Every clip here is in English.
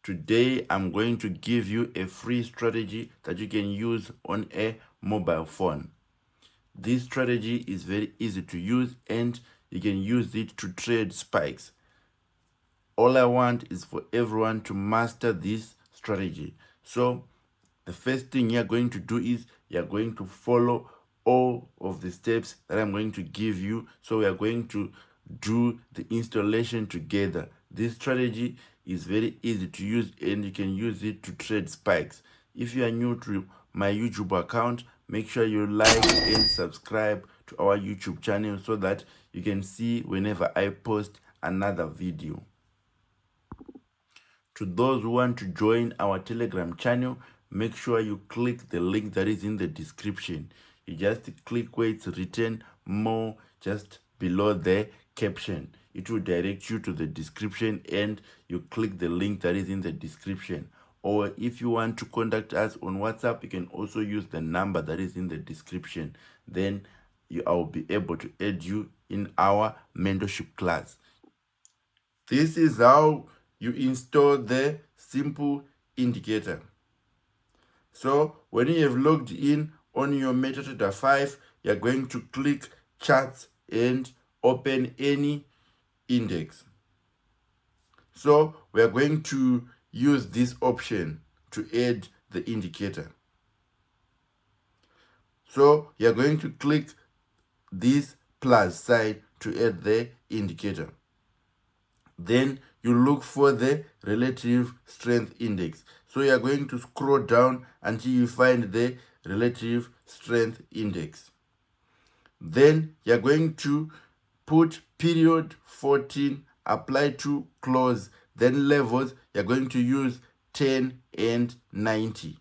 Today I'm going to give you a free strategy that you can use on a mobile phone. This strategy is very easy to use and you can use it to trade spikes. All I want is for everyone to master this strategy. So the first thing you're going to do is you're going to follow all of the steps that I'm going to give you. So we are going to do the installation together. This strategy is very easy to use and you can use it to trade spikes. If you are new to my YouTube account, make sure you like and subscribe to our YouTube channel so that you can see whenever I post another video. To those who want to join our Telegram channel, make sure you click the link that is in the description. You just click where it's written more just below the caption. It will direct you to the description and you click the link that is in the description. Or if you want to contact us on WhatsApp, you can also use the number that is in the description. Then I will be able to add you in our mentorship class. This is how you install the simple indicator. So when you have logged in on your MetaTrader 5, you're going to click charts and open any index. So we are going to use this option to add the indicator. So you're going to click this plus sign to add the indicator. Then you look for the relative strength index. So you are going to scroll down until you find the relative strength index. Then you are going to put period 14, apply to close, then levels, you are going to use 10 and 90.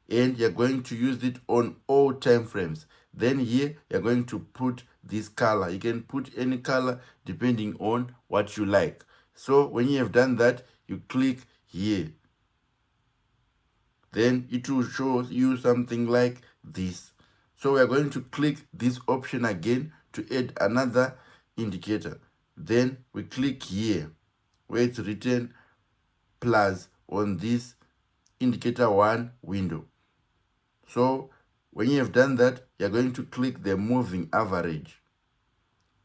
And you're going to use it on all time frames. Then here you're going to put this color. You can put any color depending on what you like. So when you have done that, you click here. Then it will show you something like this. So we are going to click this option again to add another indicator. Then we click here where it's written plus on this indicator 1 window. So when you have done that, you're going to click the moving average.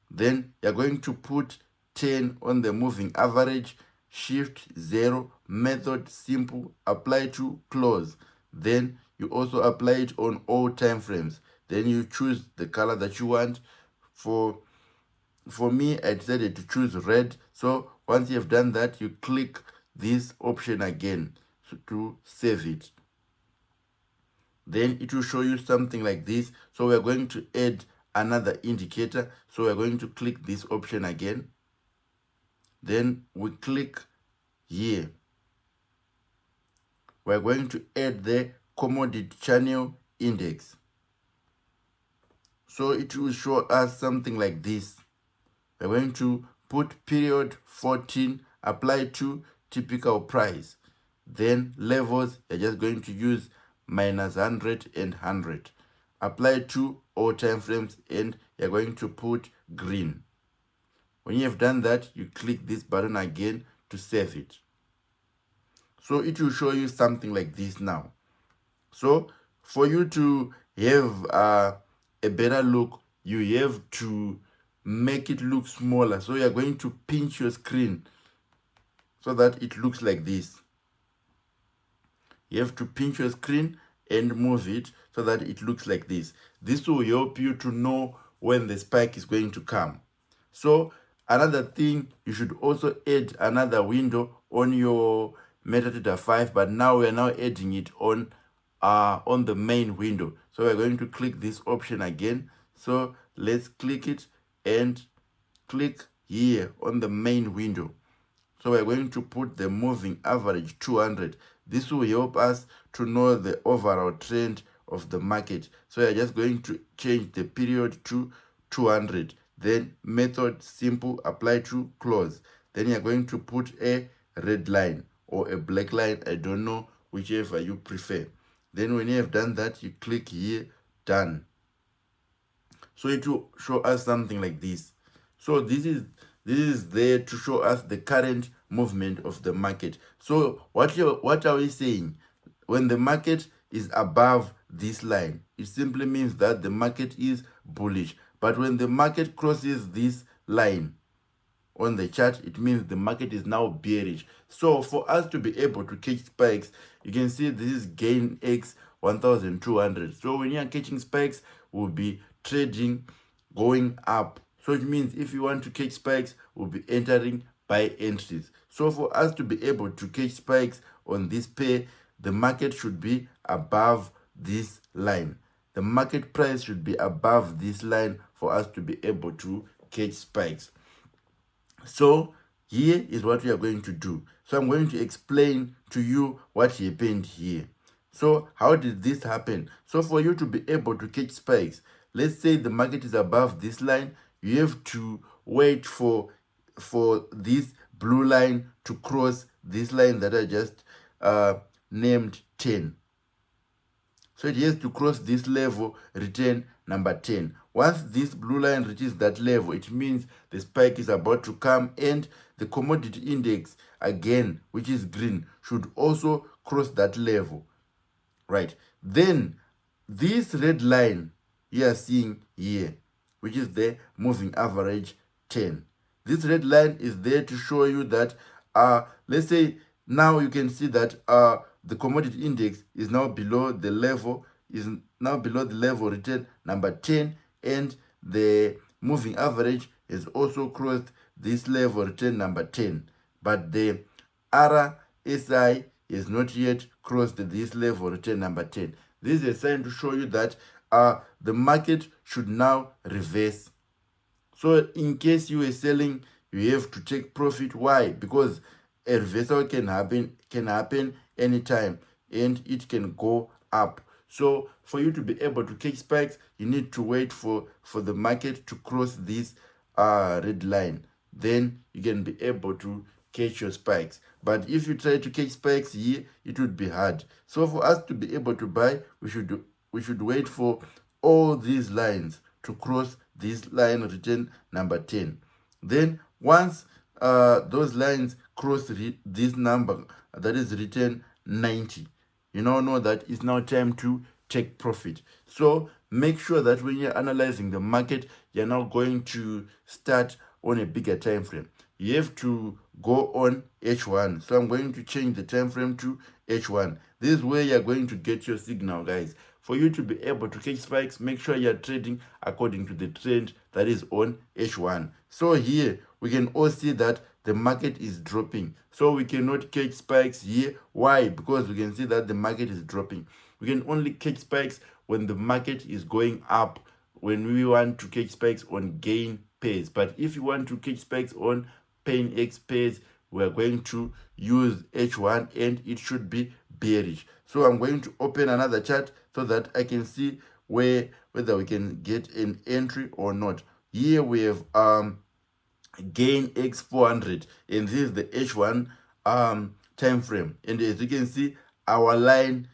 Then you're going to put 10 on the moving average, shift 0, method simple, apply to close. Then you also apply it on all time frames. Then you choose the color that you want. For me, I decided to choose red. So once you have done that, you click this option again to save it. Then it will show you something like this. So we're going to add another indicator. So we're going to click this option again. Then we click here. We're going to add the commodity channel index. So it will show us something like this. We're going to put period 14, apply to typical price. Then levels, you're just going to use minus 100 and 100. Apply to all time frames and you're going to put green. When you have done that, you click this button again to save it. So it will show you something like this now. So for you to have a better look, you have to make it look smaller. So you're going to pinch your screen so that it looks like this. You have to pinch your screen and move it so that it looks like this. This will help you to know when the spike is going to come. So another thing, you should also add another window on your MetaTrader 5, but now we are now adding it on the main window. So we're going to click this option again. So let's click it and click here on the main window. So we're going to put the moving average 200. This will help us to know the overall trend of the market. So we're just going to change the period to 200. Then method simple, apply to close. Then you're going to put a red line or a black line. I don't know, whichever you prefer. Then when you have done that, you click here, done. So it will show us something like this. So this is there to show us the current movement of the market. So what are we saying? When the market is above this line, it simply means that the market is bullish. But when the market crosses this line on the chart, it means the market is now bearish. So for us to be able to catch spikes, you can see this is gain X 1200. So when you are catching spikes, we'll be trading going up. So it means if you want to catch spikes, we'll be entering buy entries. So for us to be able to catch spikes on this pair, the market should be above this line. The market price should be above this line for us to be able to catch spikes. So here is what we are going to do. So I'm going to explain to you what happened here. So how did this happen? So for you to be able to catch spikes, let's say the market is above this line, you have to wait for this blue line to cross this line that I just named 10. So it has to cross this level, return number 10. Once this blue line reaches that level, it means the spike is about to come, and the commodity index, again, which is green, should also cross that level. Right. Then this red line you are seeing here, which is the moving average 10. This red line is there to show you that let's say now you can see that the commodity index is now below the level return number 10, and the moving average has also crossed this level return number 10, but the RSI has not yet crossed this level return number 10. This is a sign to show you that the market should now reverse. So in case you are selling, you have to take profit. Why? Because a reversal can happen anytime, and it can go up. So for you to be able to catch spikes, you need to wait for the market to cross this red line. Then you can be able to catch your spikes. But if you try to catch spikes here, it would be hard. So for us to be able to buy, we should wait for all these lines to cross this line return number 10. Then once those lines cross this number, that is return 90, you now know that it's now time to take profit. So make sure that when you're analyzing the market, you're now going to start on a bigger time frame. You have to go on H1. So I'm going to change the time frame to H1. This is where you're going to get your signal, guys. For you to be able to catch spikes, make sure you're trading according to the trend that is on H1. So here we can all see that the market is dropping. So we cannot catch spikes here. Why? Because we can see that the market is dropping. We can only catch spikes when the market is going up, when we want to catch spikes on gain pairs. But if you want to catch spikes on pain X pairs, we are going to use H1, and it should be bearish. So I'm going to open another chart so that I can see whether we can get an entry or not. Here we have gain X 400, and this is the H1 time frame. And as you can see, our line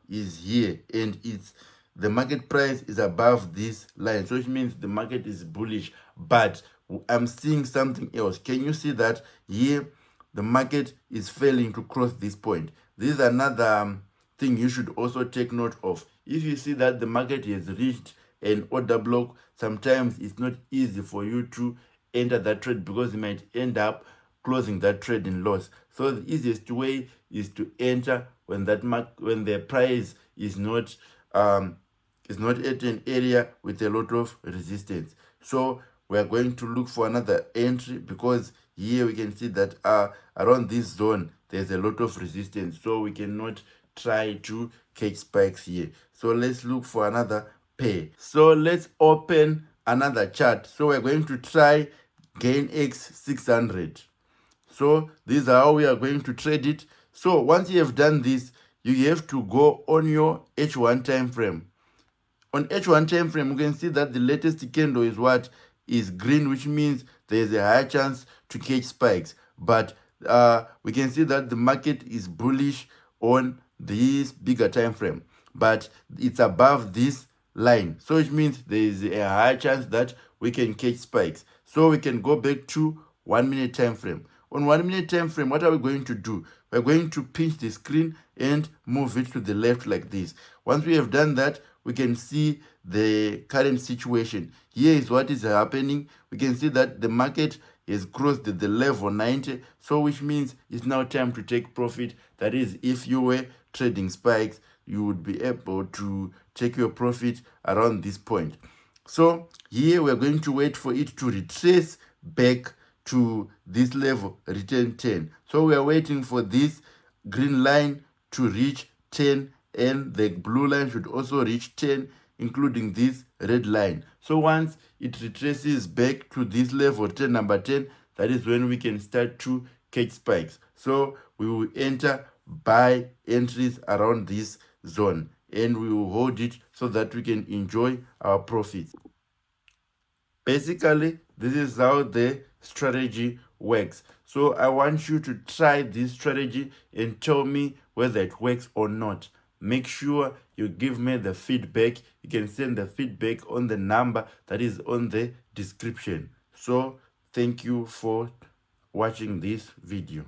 is here, and the market price is above this line, so it means the market is bullish. But I'm seeing something else. Can you see that here the market is failing to cross this point? This is another thing you should also take note of. If you see that the market has reached an order block, sometimes it's not easy for you to enter that trade, because you might end up closing that trade in loss. So the easiest way is to enter when the price is not at an area with a lot of resistance. So we are going to look for another entry, because here we can see that around this zone there's a lot of resistance, so we cannot try to catch spikes here. So let's look for another pair. So let's open another chart. So we're going to try gain X 600. So this is how we are going to trade it. So once you have done this, you have to go on your H1 time frame. On H1 time frame, you can see that the latest candle is what is green, which means there is a higher chance to catch spikes. But we can see that the market is bullish on this bigger time frame, but it's above this line, so it means there is a higher chance that we can catch spikes. So we can go back to 1 minute time frame. On 1 minute time frame, what are we going to do? we're going to pinch the screen and move it to the left like this. Once we have done that, we can see the current situation. Here is what is happening. We can see that the market has crossed the level 90, so which means it's now time to take profit. That is, if you were trading spikes, you would be able to take your profit around this point. So here we're going to wait for it to retrace back to this level, return 10. So we are waiting for this green line to reach 10, and the blue line should also reach 10, including this red line. So once it retraces back to this level 10, number 10, that is when we can start to catch spikes. So we will enter buy entries around this zone, and we will hold it so that we can enjoy our profits. Basically, this is how the strategy works. So I want you to try this strategy and tell me whether it works or not. Make sure you give me the feedback. You can send the feedback on the number that is on the description. So thank you for watching this video.